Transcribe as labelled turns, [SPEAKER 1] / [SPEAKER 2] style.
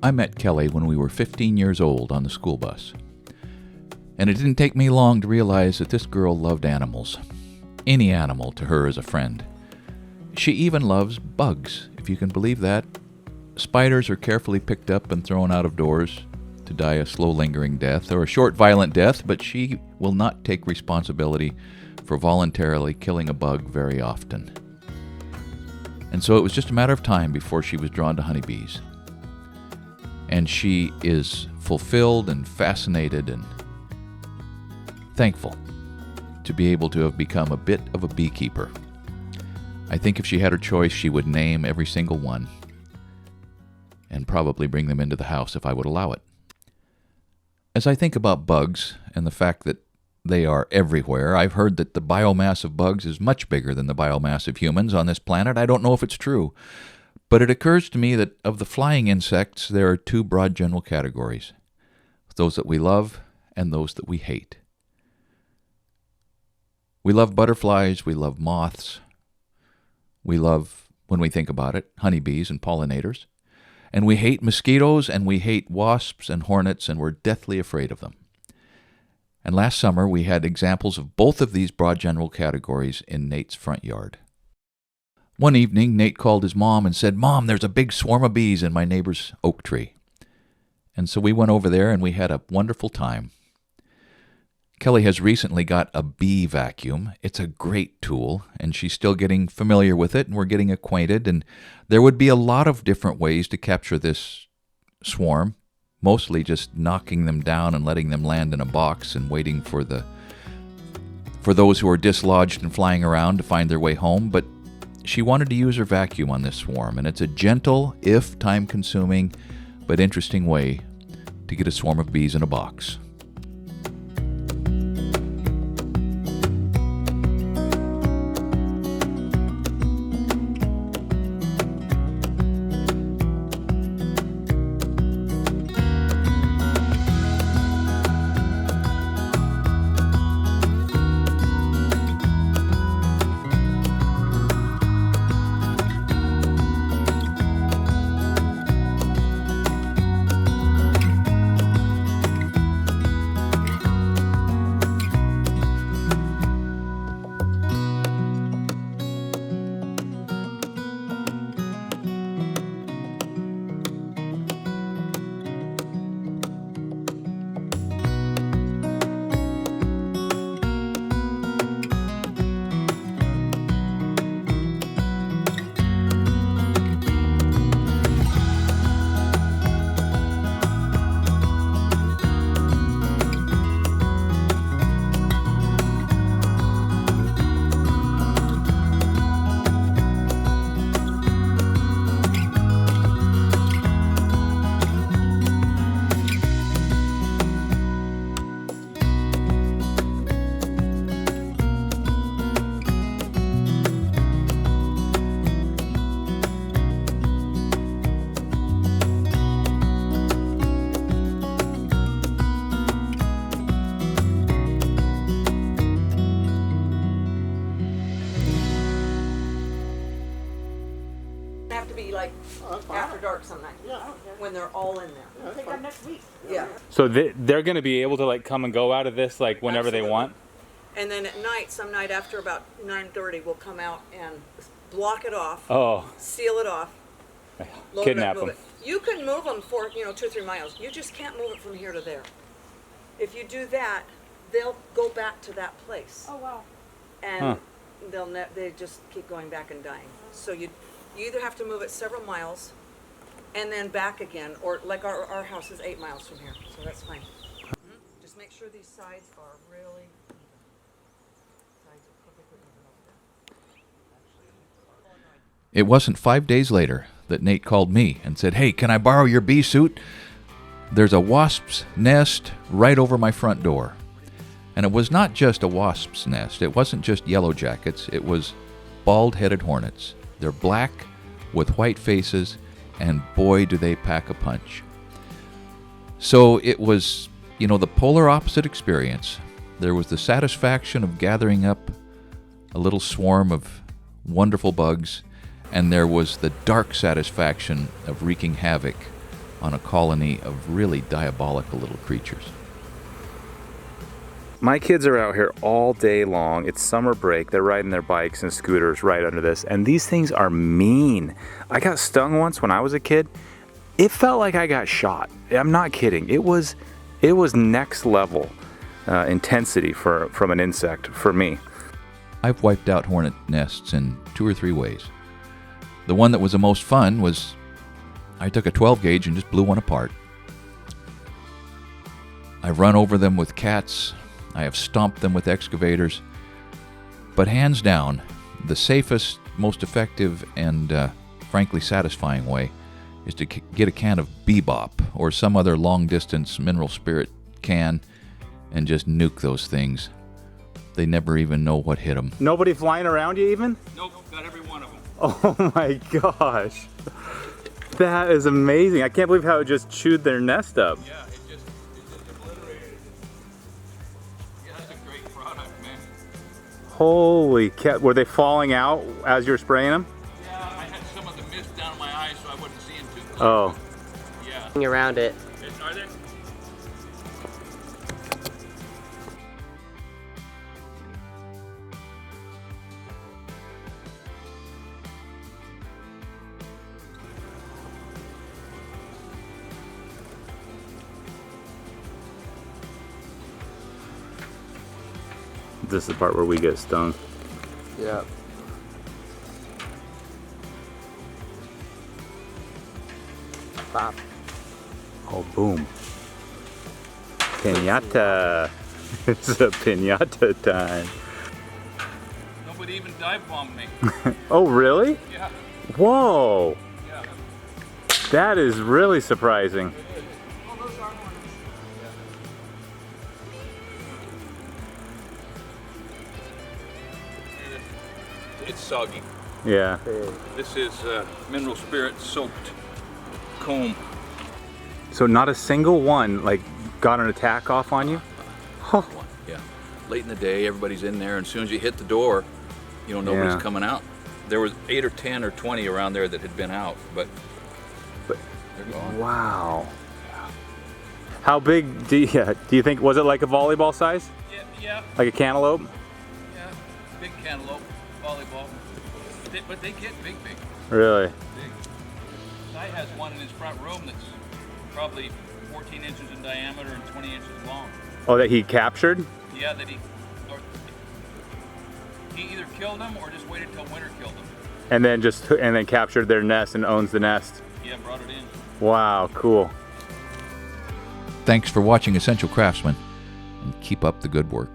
[SPEAKER 1] I met Kelly when we were 15 years old on the school bus. And it didn't take me long to realize that this girl loved animals. Any animal to her is a friend. She even loves bugs, if you can believe that. Spiders are carefully picked up and thrown out of doors to die a slow lingering death or a short violent death, but she will not take responsibility for voluntarily killing a bug very often. And so it was just a matter of time before she was drawn to honeybees. And she is fulfilled and fascinated and thankful to be able to have become a bit of a beekeeper. I think if she had her choice, she would name every single one and probably bring them into the house if I would allow it. As I think about bugs and the fact that they are everywhere, I've heard that the biomass of bugs is much bigger than the biomass of humans on this planet. I don't know if it's true. But it occurs to me that of the flying insects, there are two broad general categories. Those that we love and those that we hate. We love butterflies, we love moths. We love, when we think about it, honeybees and pollinators. And we hate mosquitoes and we hate wasps and hornets, and we're deathly afraid of them. And last summer we had examples of both of these broad general categories in Nate's front yard. One evening, Nate called his mom and said, "Mom, there's a big swarm of bees in my neighbor's oak tree." And so we went over there and we had a wonderful time. Kelly has recently got a bee vacuum. It's a great tool, and she's still getting familiar with it, and we're getting acquainted. And there would be a lot of different ways to capture this swarm, mostly just knocking them down and letting them land in a box and waiting for those who are dislodged and flying around to find their way home. But she wanted to use her vacuum on this swarm, and it's a gentle, if time-consuming, but interesting way to get a swarm of bees in a box.
[SPEAKER 2] After dark some night, when they're all in there.
[SPEAKER 3] We'll take them next week.
[SPEAKER 2] Yeah.
[SPEAKER 4] So they're going to be able to like come and go out of this like whenever
[SPEAKER 2] Absolutely.
[SPEAKER 4] they want?
[SPEAKER 2] And then at night, some night after about 9:30, we'll come out and block it off, seal it off, load
[SPEAKER 4] Kidnap
[SPEAKER 2] it up, move
[SPEAKER 4] them.
[SPEAKER 2] it. You can move them for 2 or 3 miles. You just can't move it from here to there. If you do that, they'll go back to that place.
[SPEAKER 3] Oh, wow.
[SPEAKER 2] And they just keep going back and dying. So you either have to move it several miles and then back again, or like our house is 8 miles from here, so that's fine. Just make sure these sides are really even. Sides are perfectly even over there.
[SPEAKER 1] It wasn't 5 days later that Nate called me and said, "Hey, can I borrow your bee suit? There's a wasp's nest right over my front door." And it was not just a wasp's nest. It wasn't just yellow jackets. It was bald-headed hornets. They're black with white faces, and boy, do they pack a punch. So it was, the polar opposite experience. There was the satisfaction of gathering up a little swarm of wonderful bugs, and there was the dark satisfaction of wreaking havoc on a colony of really diabolical little creatures.
[SPEAKER 3] My kids are out here all day long. It's summer break. They're riding their bikes and scooters right under this. And these things are mean. I got stung once when I was a kid. It felt like I got shot. I'm not kidding. It was next level intensity from an insect for me.
[SPEAKER 1] I've wiped out hornet nests in 2 or 3 ways. The one that was the most fun was I took a 12 gauge and just blew one apart. I've run over them with cats. I have stomped them with excavators. But hands down, the safest, most effective, and frankly satisfying way is to get a can of Bebop or some other long-distance mineral spirit can and just nuke those things. They never even know what hit them.
[SPEAKER 3] Nobody flying around you even?
[SPEAKER 4] Nope, got every one of them.
[SPEAKER 3] Oh my gosh. That is amazing. I can't believe how it just chewed their nest up.
[SPEAKER 4] Yeah, it just obliterated it. Yeah, that's a great product, man.
[SPEAKER 3] Holy cat. Were they falling out as you were spraying them?
[SPEAKER 4] Yeah, I had some of the mist down in my eyes so I wasn't seeing too close.
[SPEAKER 3] Oh.
[SPEAKER 4] Yeah.
[SPEAKER 5] Around it.
[SPEAKER 4] Are they?
[SPEAKER 3] This is the part where we get stung.
[SPEAKER 5] Yeah. Pop.
[SPEAKER 3] Oh, boom. Piñata. It's a piñata time.
[SPEAKER 4] Nobody even dive bombed me.
[SPEAKER 3] Oh, really?
[SPEAKER 4] Yeah,
[SPEAKER 3] Whoa.
[SPEAKER 4] yeah.
[SPEAKER 3] That is really surprising.
[SPEAKER 2] Oh, those are hornets.
[SPEAKER 4] It's soggy.
[SPEAKER 3] Yeah.
[SPEAKER 4] This is mineral spirit soaked comb.
[SPEAKER 3] So not a single one like got an attack off on you? Huh.
[SPEAKER 1] Yeah. Late in the day, everybody's in there, and as soon as you hit the door, you know, nobody's
[SPEAKER 3] Yeah.
[SPEAKER 1] coming out. There was 8 or 10 or 20 around there that had been out, but
[SPEAKER 3] But-
[SPEAKER 1] they're gone.
[SPEAKER 3] Wow. How big do you think, was it like a volleyball size?
[SPEAKER 4] Yeah,
[SPEAKER 3] Like a cantaloupe?
[SPEAKER 4] yeah. Big cantaloupe, volleyball. But they get big.
[SPEAKER 3] Really?
[SPEAKER 4] Big. Guy has one in his front room that's probably 14 inches in diameter and 20 inches long.
[SPEAKER 3] Oh, that he captured?
[SPEAKER 4] Yeah, that he either killed them or just waited till winter killed them.
[SPEAKER 3] And then captured their nest and owns the nest.
[SPEAKER 4] Yeah, brought it in.
[SPEAKER 3] Wow, cool.
[SPEAKER 1] Thanks for watching Essential Craftsman, and keep up the good work.